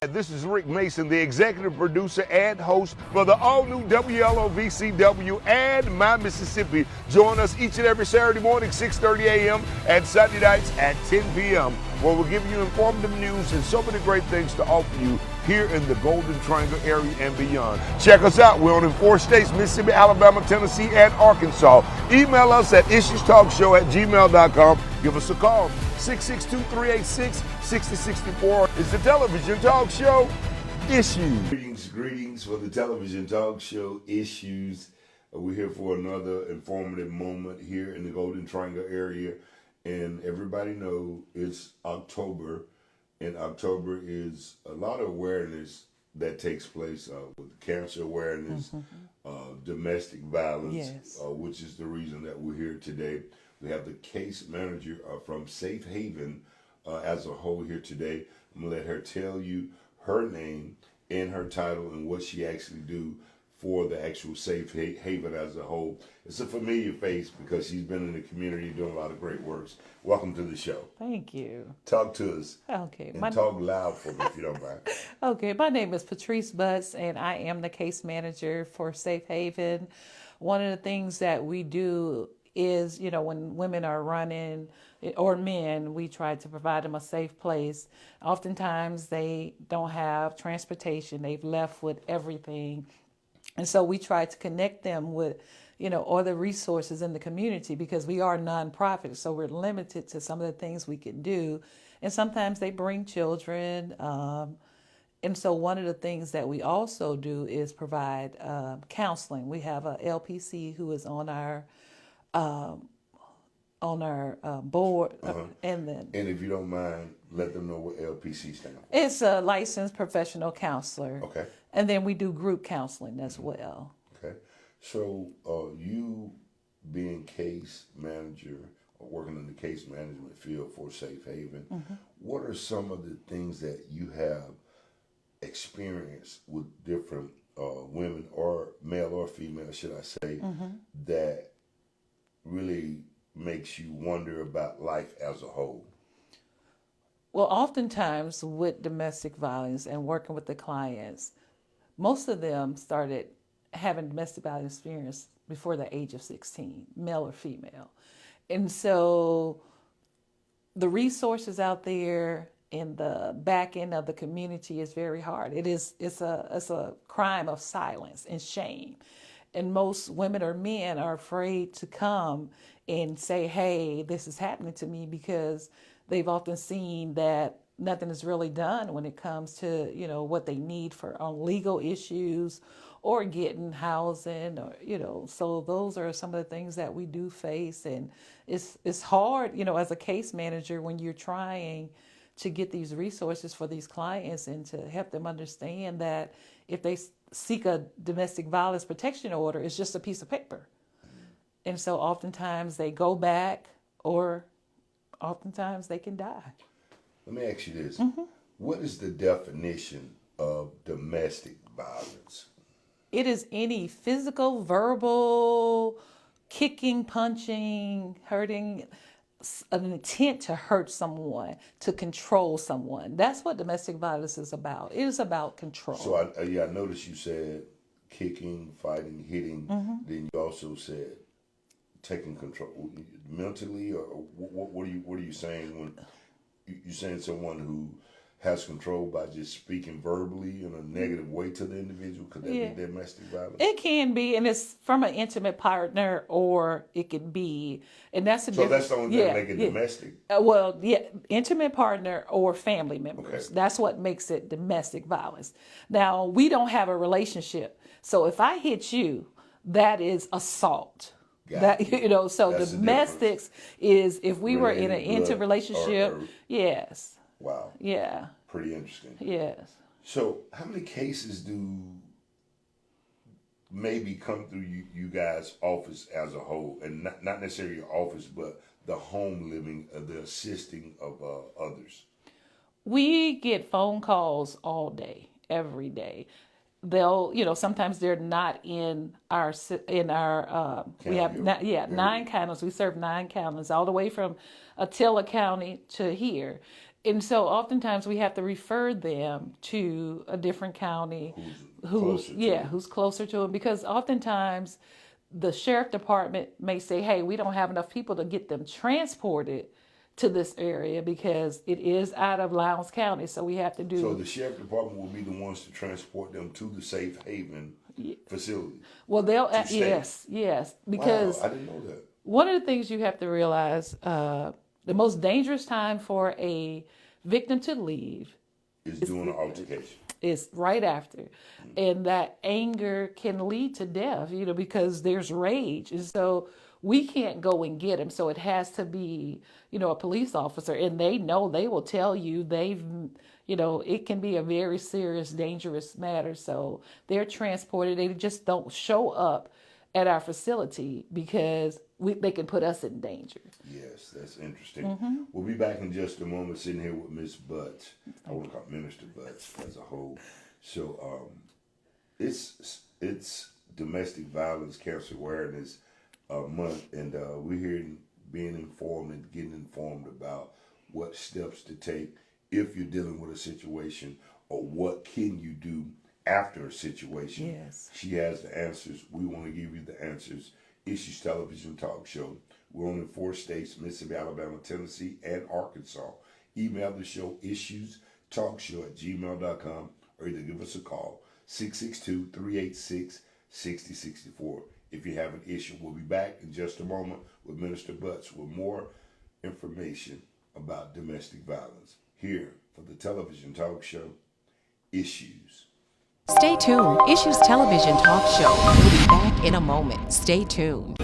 And this is Rick Mason, the executive producer and host for the all-new WLOVCW and My Mississippi. Join us each and every Saturday morning, 6:30 a.m. and Sunday nights at 10 p.m., where we'll give you informative news and so many great things to offer you here in the Golden Triangle area and beyond. Check us out. We're on in 4 states, Mississippi, Alabama, Tennessee, and Arkansas. Email us at issuestalkshow@gmail.com. Give us a call, 662-386-6064. It's the television talk show, Issues. Greetings for the television talk show, Issues. We're here for another informative moment here in the Golden Triangle area. And everybody know it's October, and October is a lot of awareness that takes place with cancer awareness, domestic violence, Yes. Which is the reason that we're here today. We have the case manager from Safe Haven as a whole here today. I'm going to let her tell you her name and her title and what she actually do for the actual Safe Haven as a whole. It's a familiar face because she's been in the community doing a lot of great works. Welcome to the show. Thank you. Talk to us. Okay. And talk loud for me if you don't mind. Okay. My name is Patrice Butts, and I am the case manager for Safe Haven. One of the things that we do is, when women are running, or men, we try to provide them a safe place. Oftentimes they don't have transportation. They've left with everything. And so we try to connect them with, other resources in the community, because we are nonprofit. So we're limited to some of the things we can do. And sometimes they bring children. And so one of the things that we also do is provide counseling. We have a LPC who is on our board. And if you don't mind, let them know what LPC stands for. It's a licensed professional counselor. Okay. And then we do group counseling as well. Okay. So you being case manager or working in the case management field for Safe Haven, what are some of the things that you have experienced with different women, or male or female, should I say, that really makes you wonder about life as a whole? Well, oftentimes with domestic violence and working with the clients, most of them started having domestic violence experience before the age of 16, male or female. And so the resources out there in the back end of the community is very hard. It's a crime of silence and shame. And most women or men are afraid to come and say, hey, this is happening to me, because they've often seen that nothing is really done when it comes to, what they need for on legal issues or getting housing, or, so those are some of the things that we do face. And it's hard, as a case manager, when you're trying to get these resources for these clients and to help them understand that if they seek a domestic violence protection order, it's just a piece of paper. And so oftentimes they go back, or oftentimes they can die. Let me ask you this. What is the definition of domestic violence? It is any physical, verbal, kicking, punching, hurting, an intent to hurt someone, to control someone. That's what domestic violence is about. It is about control. So I noticed you said kicking, fighting, hitting. Then you also said taking control mentally, or what are you saying when you're saying someone who has control by just speaking verbally in a negative way to the individual? Could that be domestic violence? It can be, and it's from an intimate partner, or it could be, and that's the So that's the only thing that make it domestic? Intimate partner or family members. Okay. That's what makes it domestic violence. Now, we don't have a relationship, so if I hit you, that is assault. Got it. So That's domestics is if we were in an Related intimate relationship. Yes. Wow. Yeah. Pretty interesting. Yes. So how many cases do maybe come through you guys' office as a whole, and not necessarily your office, but the home living, the assisting of others? We get phone calls all day, every day. They'll, sometimes they're not in our we have, 9 counties. We serve 9 counties all the way from Attila County to here. And so oftentimes we have to refer them to a different county who's closer to them, because oftentimes the sheriff department may say, hey, we don't have enough people to get them transported to this area because it is out of Lowndes County. So we have to do. So the sheriff department will be the ones to transport them to the safe haven facility. Well, they'll, yes, because wow, I didn't know that. One of the things you have to realize, the most dangerous time for a victim to leave is during an altercation. Is right after. And that anger can lead to death, because there's rage. And so we can't go and get him. So it has to be, a police officer. And they will tell you it can be a very serious, dangerous matter. So they're transported. They just don't show up at our facility because they can put us in danger. Yes, that's interesting. We'll be back in just a moment, sitting here with Ms. Butts. I want to call Minister Butts as a whole. So it's Domestic Violence Cancer Awareness Month, and we're here being informed and getting informed about what steps to take if you're dealing with a situation, or what can you do after a situation. Yes. She has the answers. We want to give you the answers. Issues Television Talk Show. We're on in 4 states: Mississippi, Alabama, Tennessee, and Arkansas. Email the show, issuestalkshow@gmail.com, or either give us a call, 662-386-6064. If you have an issue, we'll be back in just a moment with Minister Butts with more information about domestic violence here for the Television Talk Show, Issues. Stay tuned. Issues Television Talk Show. We'll be back in a moment. Stay tuned.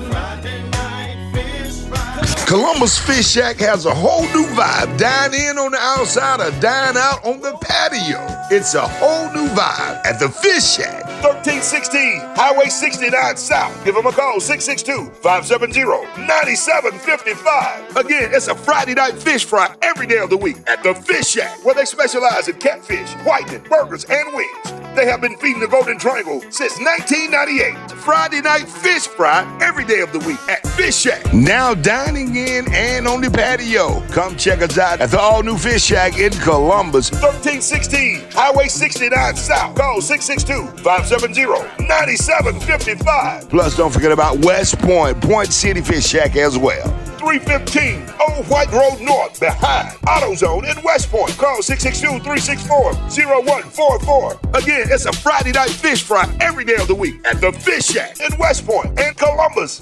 Columbus Fish Shack has a whole new vibe. Dine in on the outside or dine out on the patio. It's a whole new vibe at the Fish Shack. 1316 Highway 69 South. Give them a call, 662-570-9755. Again, it's a Friday night fish fry every day of the week at the Fish Shack, where they specialize in catfish, whitening, burgers, and wings. They have been feeding the Golden Triangle since 1998. Friday night fish fry every day of the week at Fish Shack. Now dining in and on the patio. Come check us out at the all-new Fish Shack in Columbus. 1316 Highway 69 South. Call 662-570-9755. Plus, don't forget about West Point, Point City Fish Shack as well. 315 Old White Road North, behind AutoZone in West Point. Call 662-364-0144. Again, it's a Friday night fish fry every day of the week at the Fish Shack in West Point and Columbus.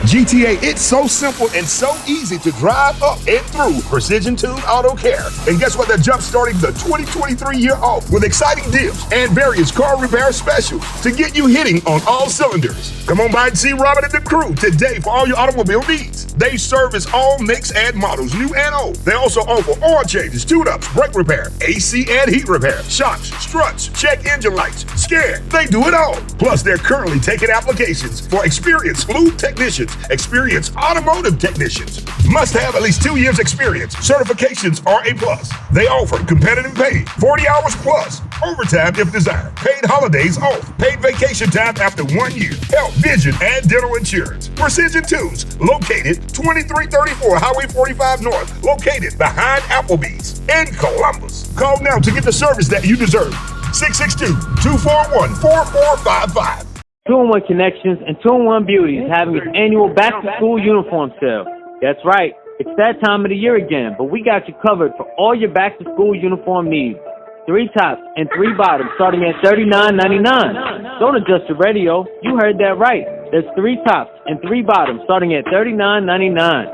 GTA, it's so simple and so easy to drive up and through Precision Tuned Auto Care. And guess what? They're jump-starting the 2023 year off with exciting deals and various car repair specials to get you hitting on all cylinders. Come on by and see Robin and the crew today for all your automobile needs. They service all makes and models, new and old. They also offer oil changes, tune-ups, brake repair, AC and heat repair, shocks, struts, check engine lights, scare. They do it all. Plus, they're currently taking applications for experienced lube technicians, experienced automotive technicians. Must have at least 2 years experience. Certifications are a plus. They offer competitive pay, 40 hours plus, overtime if desired, paid holidays off, paid vacation time after 1 year, health, vision, and dental insurance. Precision Tunes, located 2334 Highway 45 North, located behind Applebee's in Columbus. Call now to get the service that you deserve. 662-241-4455. 2-in-1 Connections and 2-in-1 Beauty is having its annual back-to-school uniform sale. That's right, it's that time of the year again, but we got you covered for all your back-to-school uniform needs. 3 tops and 3 bottoms starting at $39.99. Don't adjust your radio, you heard that right. There's 3 tops and 3 bottoms starting at $39.99.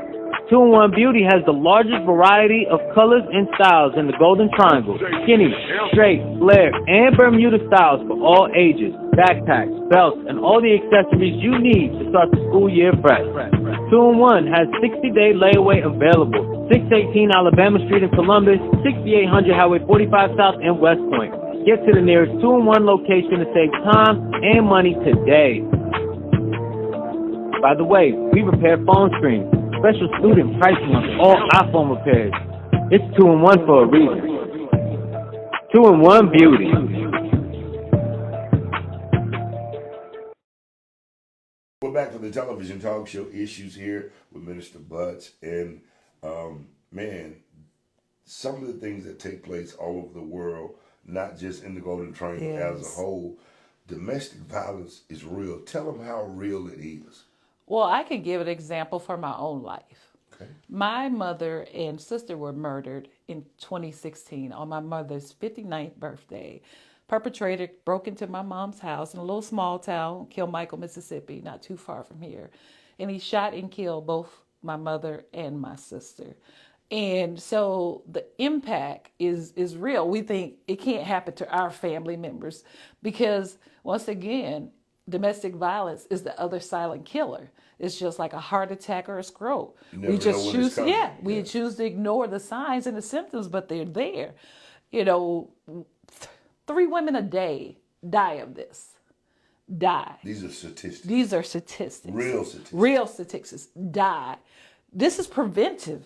2-in-1 Beauty has the largest variety of colors and styles in the Golden Triangle. Skinny, straight, flare, and Bermuda styles for all ages. Backpacks, belts, and all the accessories you need to start the school year fresh. 2-in-1 has 60-day layaway available. 618 Alabama Street in Columbus, 6800 Highway 45 South in West Point. Get to the nearest 2-in-1 location to save time and money today. By the way, we repair phone screens. Special student pricing on all iPhone repairs. It's 2-in-1 for a reason. 2-in-1 Beauty. We're back to the television talk show Issues here with Minister Butts. And man, some of the things that take place all over the world, not just in the Golden Triangle as a Yes. whole, domestic violence is real. Tell them how real it is. Well, I can give an example from my own life. Okay. My mother and sister were murdered in 2016 on my mother's 59th birthday. Perpetrator broke into my mom's house in a little small town, Kilmichael, Mississippi, not too far from here. And he shot and killed both my mother and my sister. And so the impact is real. We think it can't happen to our family members because, once again, domestic violence is the other silent killer. It's just like a heart attack or a stroke. You never We know just when it's choose, coming. we Yeah. choose to ignore the signs and the symptoms, but they're there. You know, 3 women a day die of this. Die. These are statistics. These are statistics. Real statistics. Real statistics. Die. This is preventive.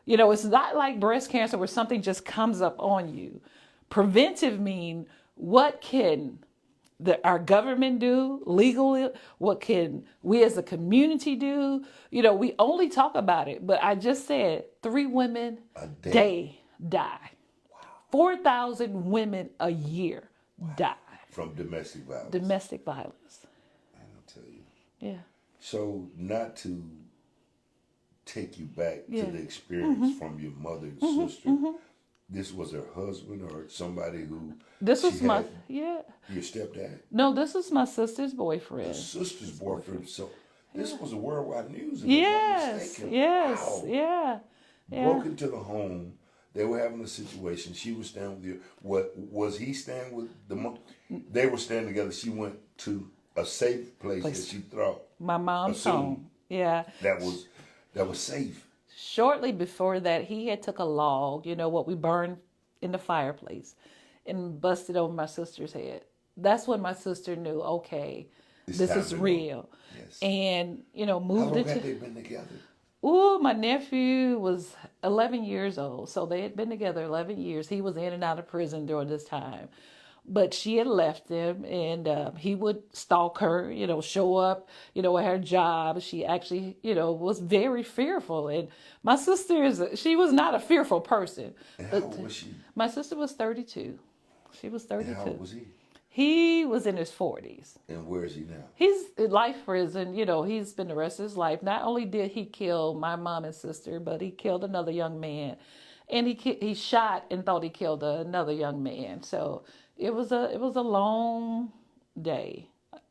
You know, it's not like breast cancer where something just comes up on you. Preventive mean what can our government do legally? What can we as a community do? You know, we only talk about it, but I just said 3 women A a day. day die. 4,000 women a year die. From domestic violence. Domestic violence. I'll tell you. Yeah. So, not to take you back Yeah. to the experience from your mother and sister, this was her husband or somebody who This was she my, had- yeah. your stepdad, No, this was my sister's your boyfriend. sister's boyfriend. So this was a worldwide news. If I'm not Yes, mistaken. yes, Wow. yeah. Yeah. Broke into the home. They were having a situation. She was staying with you. What was he staying with the mom? They were staying together. She went to a safe place that she thought My mom's Assume. home. Yeah. that was safe. Shortly before that, he had took a log, you know, what we burned in the fireplace, and busted over my sister's head. That's when my sister knew, okay, It's this time is to go. real. Yes. And, you know, How moved long into... had they been together? Ooh, my nephew was 11 years old. So they had been together 11 years. He was in and out of prison during this time. But she had left him, and he would stalk her, you know, show up, you know, at her job. She actually, you know, was very fearful. And my sister she was not a fearful person. And how old was she? My sister was 32. She was 32. And how old was he? He was in his 40s. And where is he now? He's in life prison. You know, he's been the rest of his life. Not only did he kill my mom and sister, but he killed another young man, and he shot and thought he killed another young man. So it was a long day.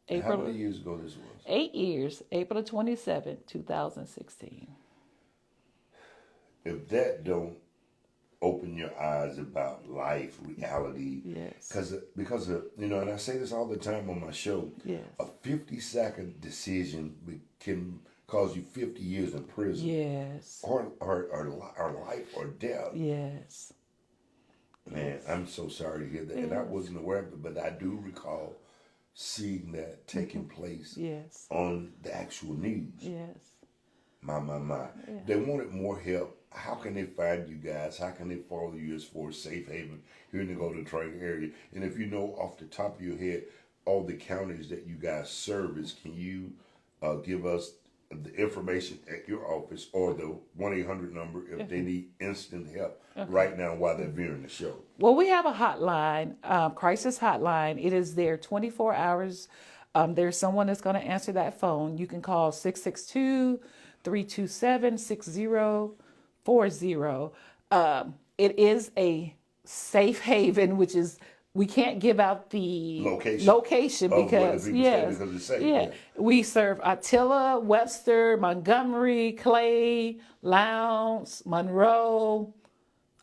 And how many years ago this was? 8 years. April 27th, 2016. If that don't open your eyes about life, reality, Yes. because of, you know, and I say this all the time on my show. Yes. A 50-second decision can cause you 50 years in prison, Yes. or life or death. Yes. Man, I'm so sorry to hear that, and I wasn't aware of it, but I do recall seeing that taking place Yes. on the actual news. Yes. My. They wanted more help. How can they find you guys? How can they follow you as for safe haven here in the Golden Triangle area? And if you know off the top of your head all the counties that you guys service, can you give us the information at your office or the 1-800 number if they need instant help right now while they're viewing the show? Well, we have a hotline, crisis hotline. It is there 24 hours. There's someone that's going to answer that phone. You can call 662-327-6040. It is a safe haven, which is, we can't give out the location Oh, what because, the people say because it's safe. yeah. We serve Attila, Webster, Montgomery, Clay, Lowndes, Monroe,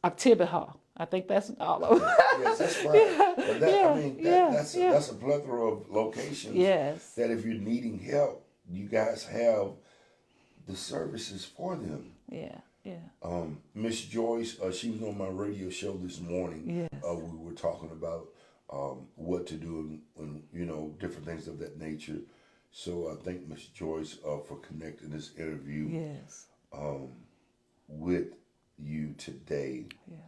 Octibaha. I think that's all of them. Yes, that's right. But that's a plethora of locations. Yes. That if you're needing help, you guys have the services for them. Yeah, yeah. Miss Joyce, she was on my radio show this morning. Yes. We were talking about what to do and you know, different things of that nature. So I thank Miss Joyce for connecting this interview Yes. with you today. Yes.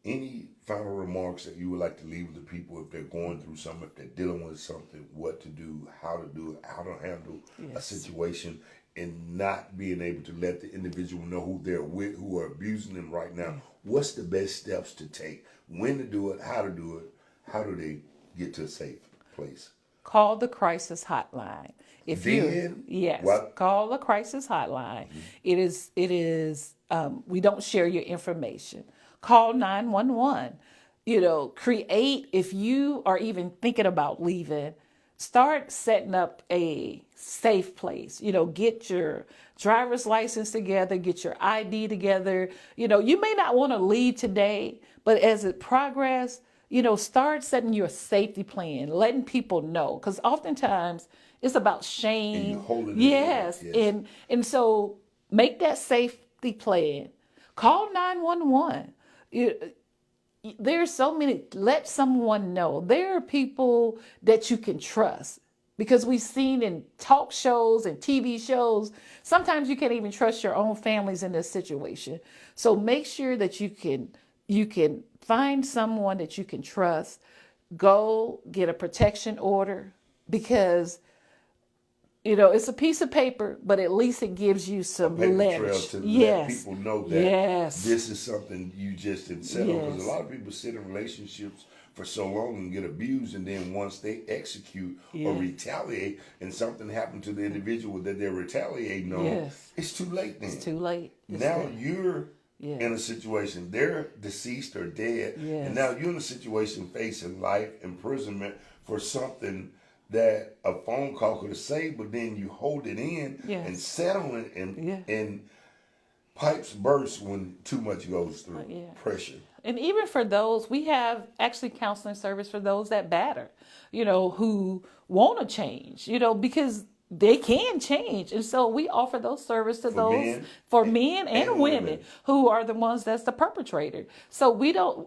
Any final remarks that you would like to leave with the people if they're going through something, if they're dealing with something, what to do, how to handle a situation, and not being able to let the individual know who they're with, who are abusing them right now, what's the best steps to take? When to do it? How to do it? How do they get to a safe place? Call the crisis hotline. If Then, yes, what? call the crisis hotline. It is. We don't share your information. Call 911. Create, if you are even thinking about leaving, start setting up a safe place. Get your driver's license together, get your ID together. You may not want to leave today, but as it progresses, start setting your safety plan, letting people know. Because oftentimes it's about shame. And you holding it yes. in, yes. And so make that safety plan. Call 911. There's so many, let someone know. There are people that you can trust, because we've seen in talk shows and TV shows, sometimes you can't even trust your own families in this situation. So make sure that you can find someone that you can trust. Go get a protection order, because it's a piece of paper, but at least it gives you some Paper trail leverage. to Yes. let people know that Yes. this is something you just didn't settle. Because Yes. a lot of people sit in relationships for so long and get abused, and then once they execute or Yes. retaliate and something happened to the individual that they're retaliating on, Yes. it's too late then. It's too late. It's Now dead. you're Yes. in a situation, they're deceased or dead, Yes. and now you're in a situation facing life imprisonment for something that a phone call could have saved, but then you hold it in Yes. and settle it, and Yeah. and pipes burst when too much goes through. Yeah. Pressure. And even for those, we have actually counseling service for those that batter, who want to change, because they can change. And so we offer those service to for men and women who are the ones that's the perpetrator. So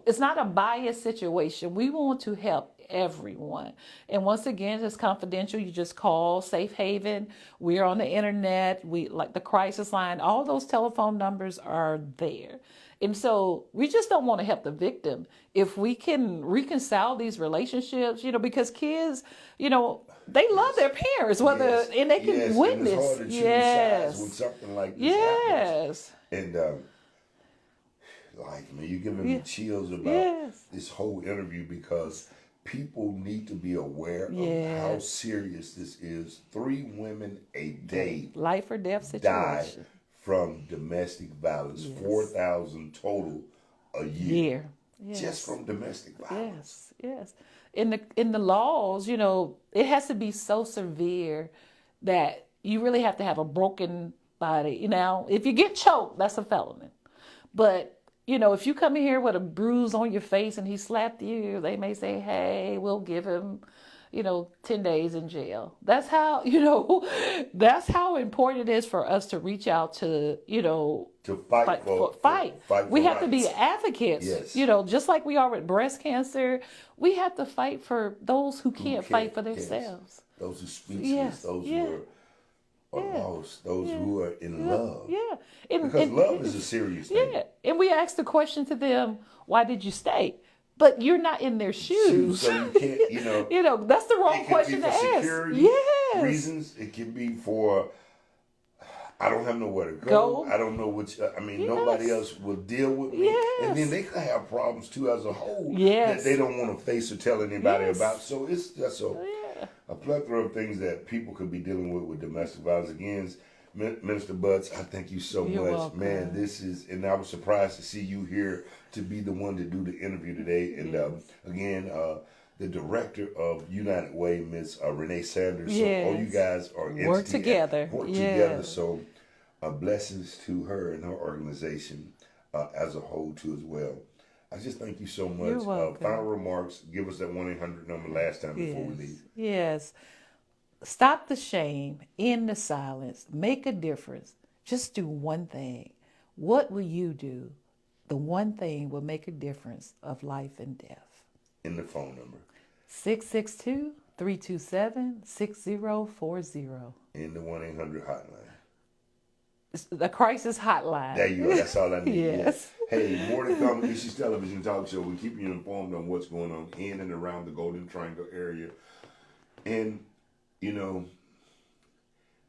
it's not a biased situation. We want to help everyone. And once again, it's confidential. You just call Safe Haven. We're on the internet. We like the crisis line. All those telephone numbers are there. And so we just don't want to help the victim. If we can reconcile these relationships, because kids, they love their parents, Yes. and they can Yes. witness. And it's hard to choose sides when something like this happens. Yes. And you're giving me chills about Yes. this whole interview, because people need to be aware Yes. of how serious this is. 3 women a day Life or death die situation. from domestic violence. 4,000 total a year. Yes. Just from domestic violence. Yes. In the laws, it has to be so severe that you really have to have a broken body. If you get choked, that's a felony. But if you come in here with a bruise on your face and he slapped you, they may say, "Hey, we'll give him, 10 days in jail." That's how, that's how important it is for us to reach out to, To fight for we have to be rights. advocates. Yes. Just like we are with breast cancer, we have to fight for those who can't fight for Yes. themselves. Those who speechless, Yes. those Yeah. who are lost, those who are in love. Yeah. Because love is a serious thing. Yeah. And we ask the question to them, why did you stay? But you're not in their shoes. So you can't, that's the wrong it can question be to for ask. security Yes. reasons. It can be for, I don't have nowhere to go. I don't know which, nobody else will deal with me. Yes. And then they could have problems too as a whole Yes. that they don't want to face or tell anybody Yes. about. So it's just a plethora of things that people could be dealing with domestic violence. Again, Minister Butts, I thank you so You're much. welcome. Man, and I was surprised to see you here to be the one to do the interview today. And again, the director of United Way, Ms. Renee Sanders. Yes. So all you guys are Work together. Work Yes. together. So blessings to her and her organization as a whole too as well. I just thank you so much. You're welcome. Final remarks. Give us that 1-800 number last time before we leave. Yes. Stop the shame, end the silence, make a difference. Just do one thing. What will you do? The one thing will make a difference of life and death. In the phone number. 662-327-6040. In the 1-800 hotline. It's the crisis hotline. There you go. That's all I need. Yes. Hey, more to come. Issues Television Talk Show. We keep you informed on what's going on in and around the Golden Triangle area. And,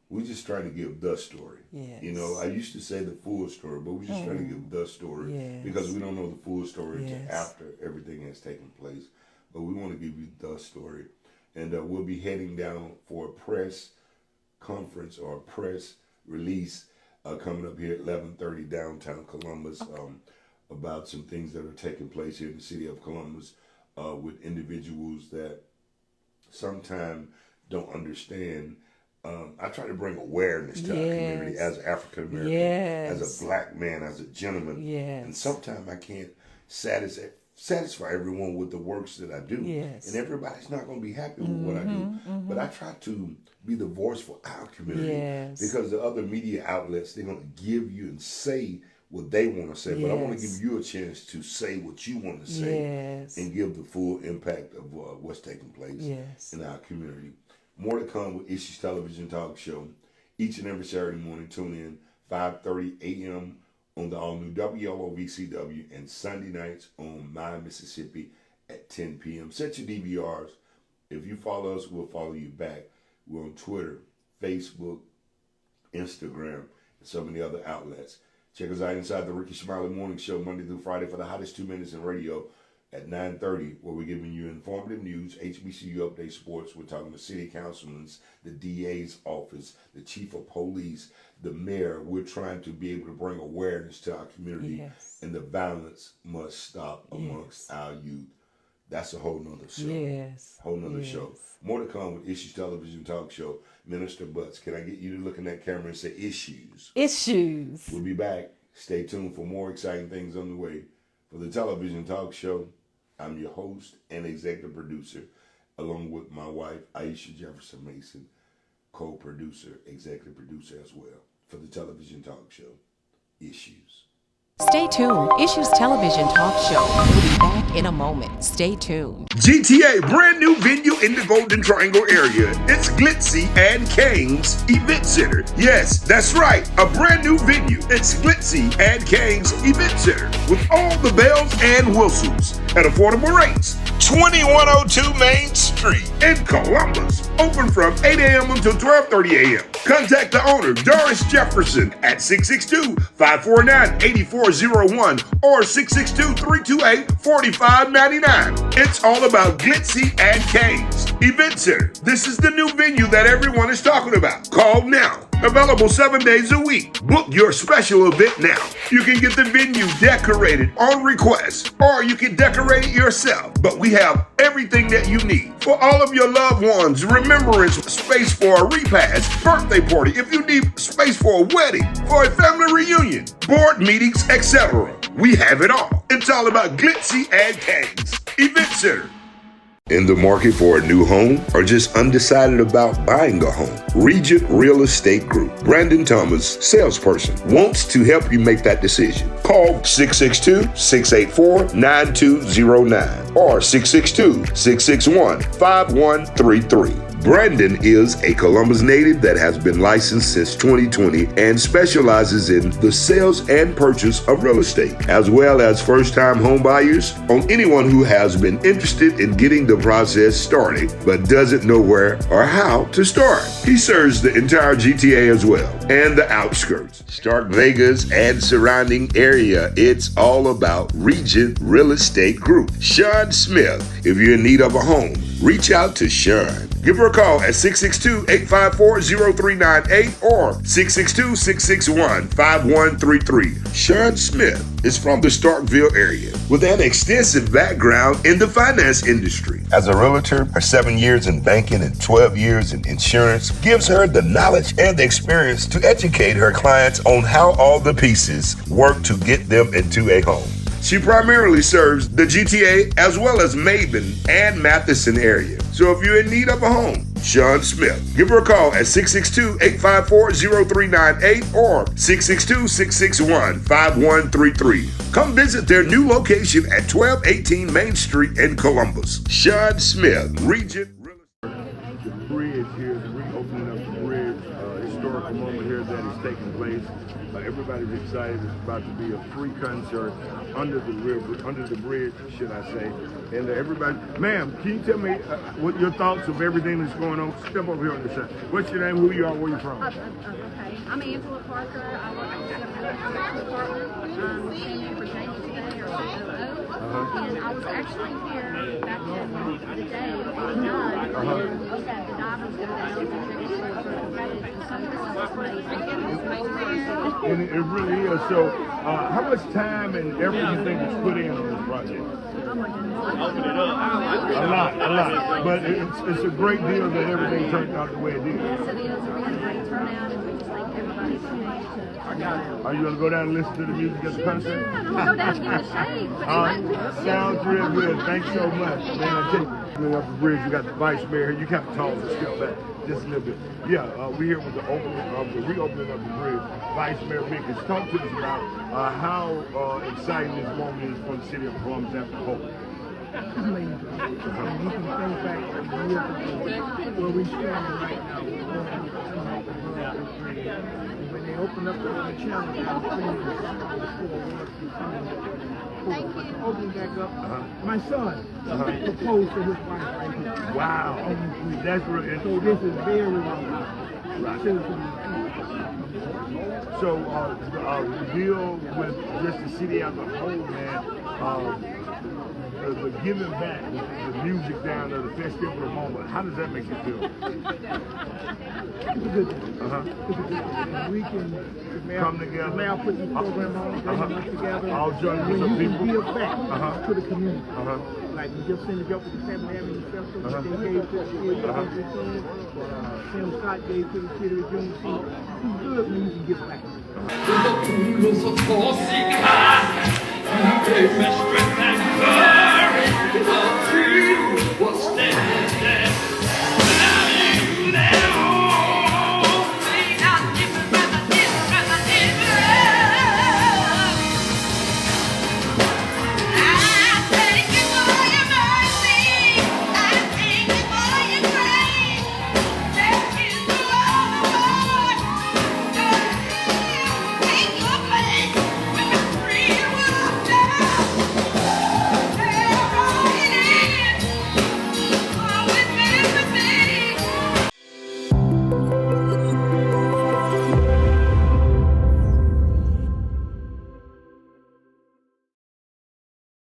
We just trying to give the story. Yes. You know, I used to say the full story, but we're just trying to give the story Yes. because we don't know the full story until Yes. after everything has taken place. But we want to give you the story. And we'll be heading down for a press conference or a press release coming up here at 11:30 downtown Columbus about some things that are taking place here in the city of Columbus with individuals that sometimes don't understand. I try to bring awareness to our community as an African American, as a black man, as a gentleman. Yes. And sometimes I can't satisfy everyone with the works that I do. Yes. And everybody's not going to be happy with what I do. But I try to be the voice for our community. Yes. Because the other media outlets, they're going to give you and say what they want to say. But I want to give you a chance to say what you want to say and give the full impact of what's taking place in our community. More to come with Issues Television Talk Show. Each and every Saturday morning, tune in 5:30 a.m. on the all-new WLOVCW and Sunday nights on My Mississippi at 10 p.m. Set your DVRs. If you follow us, we'll follow you back. We're on Twitter, Facebook, Instagram, and so many other outlets. Check us out inside the Ricky Smiley Morning Show Monday through Friday for the hottest 2 minutes in radio at 9:30, where we're giving you informative news, HBCU update sports. We're talking to city councilmen, the DA's office, the chief of police, the mayor. We're trying to be able to bring awareness to our community, and the violence must stop amongst our youth. That's a whole nother show. Whole nother show. More to come with Issues Television Talk Show. Minister Butts, can I get you to look in that camera and say issues? Issues. We'll be back. Stay tuned for more exciting things on the way. For the Television Talk Show, I'm your host and executive producer, along with my wife, Aisha Jefferson Mason, co-producer, executive producer as well. For the Television Talk Show, Issues. Stay tuned. Issues Television Talk Show. We'll be back in a moment. Stay tuned. GTA, brand new venue in the Golden Triangle area. It's Glitzy and Kang's Event Center. Yes, that's right, a brand new venue. It's Glitzy and Kang's Event Center with all the bells and whistles at affordable rates. 2102 Main Street in Columbus. Open from 8 a.m. until 12:30 a.m. Contact the owner, Doris Jefferson, at 662-549-8401 or 662-328-4599. It's all about Glitzy and Kang's Event Center. This is the new venue that everyone is talking about. Call now. Available 7 days a week. Book your special event now. You can get the venue decorated on request, or you can decorate it yourself. But we have everything that you need for all of your loved ones. Remembrance space for a repast, birthday party, if you need space for a wedding, for a family reunion, board meetings, etc. We have it all. It's all about Glitzy and Kang's Event Center. In the market for a new home or just undecided about buying a home? Regent Real Estate Group, Brandon Thomas, salesperson, wants to help you make that decision. Call 662-684-9209 or 662-661-5133. Brandon is a Columbus native that has been licensed since 2020 and specializes in the sales and purchase of real estate, as well as first-time home buyers, on anyone who has been interested in getting the process started but doesn't know where or how to start. He serves the entire GTA as well and the outskirts, Stark Vegas and surrounding area. It's all about Regent Real Estate Group. Sean Smith, if you're in need of a home, reach out to Sean. Give her a call at 662-854-0398 or 662-661-5133. Sean Smith is from the Starkville area with an extensive background in the finance industry. As a realtor, her 7 years in banking and 12 years in insurance gives her the knowledge and the experience to educate her clients on how all the pieces work to get them into a home. She primarily serves the GTA as well as Maben and Matheson area. So if you're in need of a home, Sean Smith, give her a call at 662-854-0398 or 662-661-5133. Come visit their new location at 1218 Main Street in Columbus. Sean Smith, Regent Real Estate. The bridge here, the reopening of the bridge, historical moment here that is taking place. Everybody's excited. It's about to be a free concert under the river, under the bridge, should I say. And everybody, ma'am, can you tell me what your thoughts of everything that's going on? Step over here on the side. What's your name, who you are, where you from? Okay, I'm Angela Parker. I work at the Civil Department. I'm standing for Jamie today, or COO. And I was actually here back in the day of the divers go down to And it really is. So, how much time and effort do you think is put in on this project? A lot. But it's a great deal that everything turned out the way it did. Yes, it is. We had a great turnout, and we just thank everybody for coming to. Are you going to go down and listen to the music at the concert? Yeah, I'm going to go down and give it a shake. Sounds real good. Thanks so much. Man, I tell you, going up the bridge, we got the vice mayor here. You kind of tall to scale back just a little bit. Yeah, we're here with the reopening of the bridge. Vice Mayor Mickens, talk to us about how exciting this moment is for the city of Columbus after whole. It's amazing. And you can think back to years ago where we standing right now. And when they opened up the channel, opening back up, my son proposed to his wife right here. Wow. That's really So this is very So deal with just the city as a whole, man. The giving back, the music down there, the festival moment. How does that make you feel? It's a good thing. It's a good thing. We can Come together. The mayor put this program on, bring us together. I'll join when with some you people. can give back to the community. Like we just finished up with the Family Avenue Festival. They gave to the kids, Sam Scott gave to the city of Juneteenth. It's good when you can give back. Because of course he can. You gave me strength and courage.